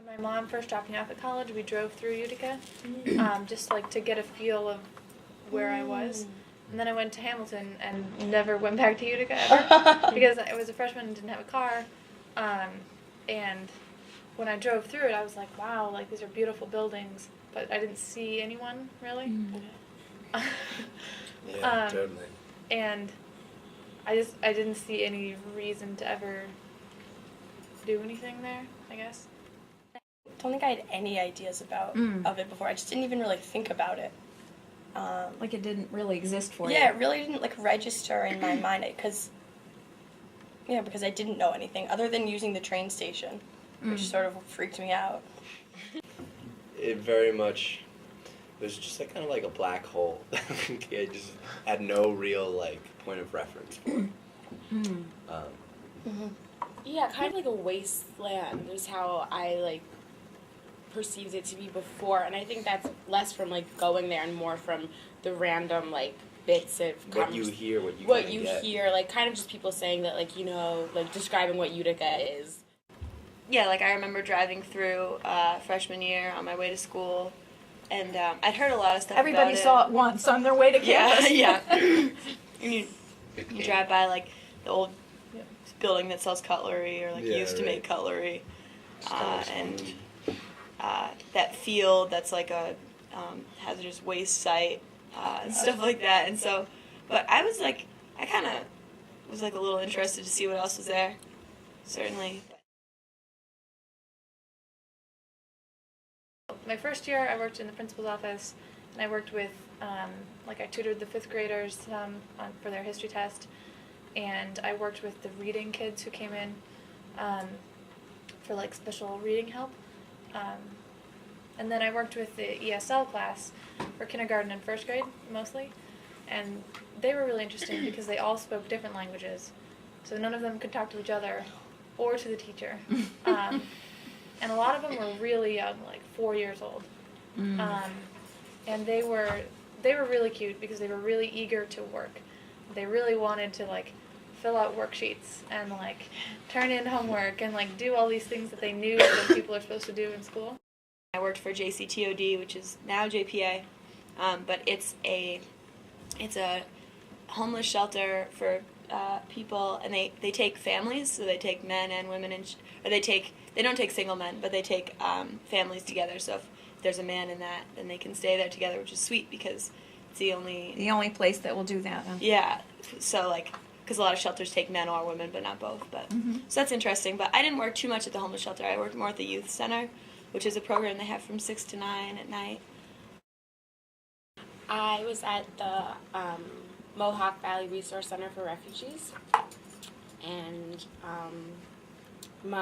When my mom first dropped me off at college, we drove through Utica, just like to get a feel of where I was. And then I went to Hamilton and never went back to Utica ever because I was a freshman and didn't have a car. And when I drove through it, I was like, wow, like these are beautiful buildings, but I didn't see anyone really. Yeah, totally. And I didn't see any reason to ever do anything there, I guess. I don't think I had any ideas of it before. I just didn't even really think about it. Like it didn't really exist for you. Yeah, it really didn't like register in my mind because I didn't know anything other than using the train station, which sort of freaked me out. It very much was just like kind of like a black hole. I just had no real like point of reference for it. Yeah, kind of like a wasteland is how I like perceived it to be before, and I think that's less from like going there and more from the random like bits of What you hear, what you hear, like kind of just people saying that, like, you know, like describing what Utica is. Yeah, like I remember driving through freshman year on my way to school, and I'd heard a lot of stuff Everybody about saw it once on their way to campus. Yeah. And you drive by like the old building that sells cutlery, or like used to make cutlery, and that field that's like a hazardous waste site, and stuff like that. And so, but I kind of was like a little interested to see what else was there, certainly. My first year, I worked in the principal's office, and I worked with, I tutored the 5th graders for their history test, and I worked with the reading kids who came in for like special reading help. And then I worked with the ESL class for kindergarten and 1st grade mostly, and they were really interesting because they all spoke different languages, so none of them could talk to each other or to the teacher. And a lot of them were really young, like 4 years old. And they were really cute because they were really eager to work. They really wanted to like fill out worksheets and like turn in homework and like do all these things that they knew that people are supposed to do in school. I worked for JCTOD, which is now JPA, but it's a homeless shelter for people, and they take families, so they take men and women, they don't take single men, but they take families together. So if there's a man in that, then they can stay there together, which is sweet because it's the only place that will do that. Huh? Yeah, so like, because a lot of shelters take men or women, but not both. But so that's interesting. But I didn't work too much at the homeless shelter. I worked more at the youth center, which is a program they have from 6 to 9 at night. I was at the Mohawk Valley Resource Center for Refugees, and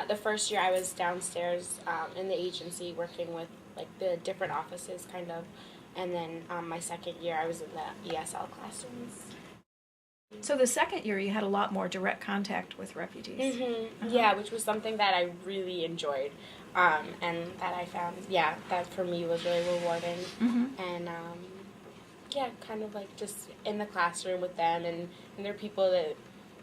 the first year I was downstairs in the agency working with like the different offices kind of, and then my second year I was in the ESL classrooms. So the second year you had a lot more direct contact with refugees. Yeah, which was something that I really enjoyed, and that I found, that for me was really rewarding. And kind of like just in the classroom with them, and they're people that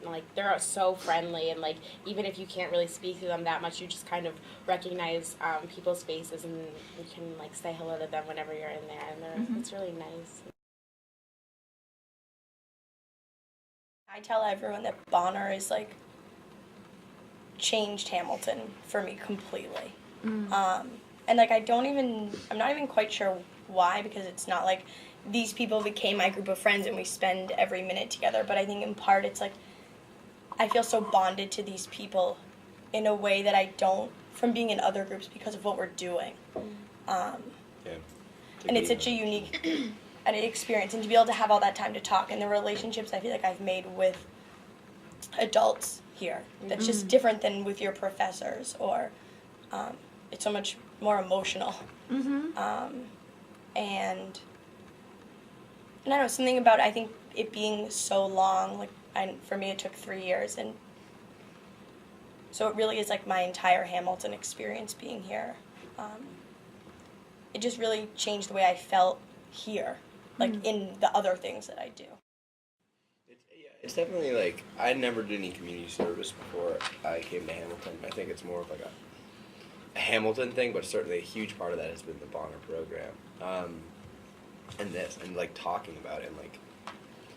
like they're so friendly, and like even if you can't really speak to them that much, you just kind of recognize people's faces, and you can like say hello to them whenever you're in there, and it's really nice. I tell everyone that Bonner is like changed Hamilton for me completely. And like I'm not even quite sure why, because it's not like these people became my group of friends and we spend every minute together, but I think in part it's like I feel so bonded to these people in a way that I don't from being in other groups because of what we're doing. And it's such a unique experience, and to be able to have all that time to talk, and the relationships I feel like I've made with adults here, that's just different than with your professors, or it's so much more emotional. And I don't know, something about, I think, it being so long, like, for me it took 3 years, and so it really is like my entire Hamilton experience being here. It just really changed the way I felt here, like in the other things that I do. It's definitely like, I never did any community service before I came to Hamilton. I think it's more of like Hamilton thing, but certainly a huge part of that has been the Bonner program, and this, and like talking about it, and like,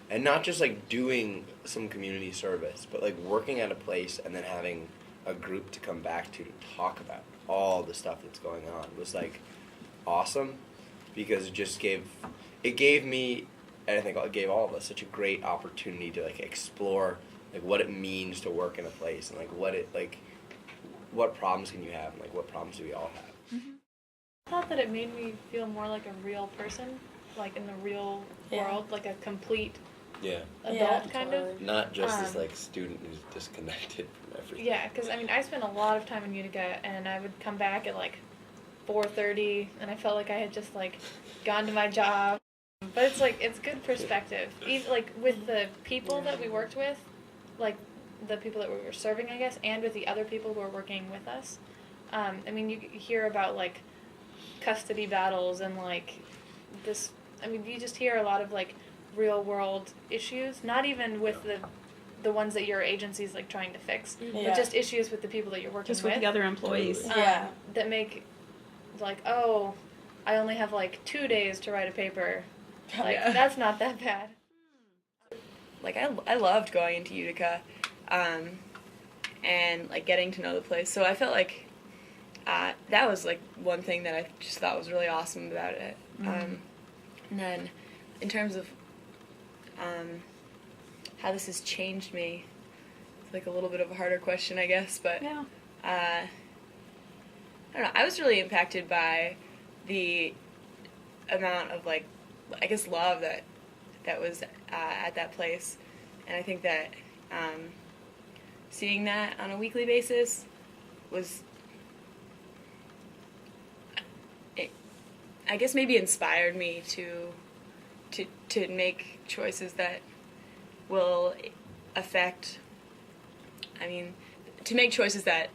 and not just like doing some community service, but like working at a place and then having a group to come back to talk about all the stuff that's going on was like awesome, because it gave me, and I think it gave all of us such a great opportunity to like explore like what it means to work in a place, and like what problems can you have, and like what problems do we all have. I thought that it made me feel more like a real person, like in the real world, like a complete Yeah. adult kind of. totally. Not just this like student who's disconnected from everything. Yeah, because I mean, I spent a lot of time in Utica, and I would come back at like 4:30, and I felt like I had just like gone to my job. But it's like, it's good perspective. Even like with the people that we worked with, like the people that we were serving, I guess, and with the other people who were working with us. I mean, you hear about like custody battles and like this. I mean, you just hear a lot of like real world issues. Not even with the ones that your agency's like trying to fix, Yeah. but just issues with the people that you're working Just with the other employees. Yeah. that make like, oh, I only have like 2 days to write a paper. Like Yeah. that's not that bad. Like I loved going into Utica, and like getting to know the place. So I felt like that was like one thing that I just thought was really awesome about it. And then in terms of how this has changed me, it's like a little bit of a harder question, I guess. But Yeah. I don't know. I was really impacted by the amount of like, I guess, love that was at that place, and I think that seeing that on a weekly basis was, I guess, maybe inspired me to make choices that will affect. I mean, to make choices that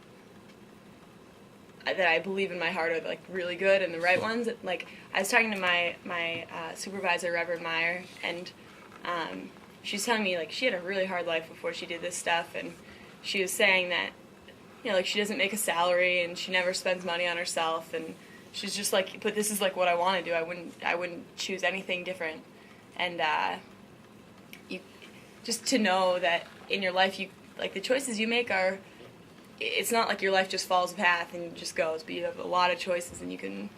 I believe in my heart are like really good and the right ones. Like I was talking to my supervisor, Reverend Meyer, and she was telling me like she had a really hard life before she did this stuff, and she was saying that, you know, like she doesn't make a salary and she never spends money on herself, and she's just like, but this is like what I want to do. I wouldn't choose anything different, and you just to know that in your life you like the choices you make are. It's not like your life just follows a path and just goes, but you have a lot of choices and you can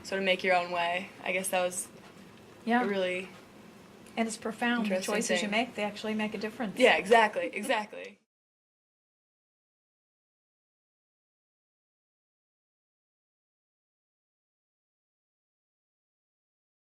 sort of make your own way. I guess that was Yeah. a really... And it's profound. The Interesting choices you thing. make, they actually make a difference. Yeah, exactly.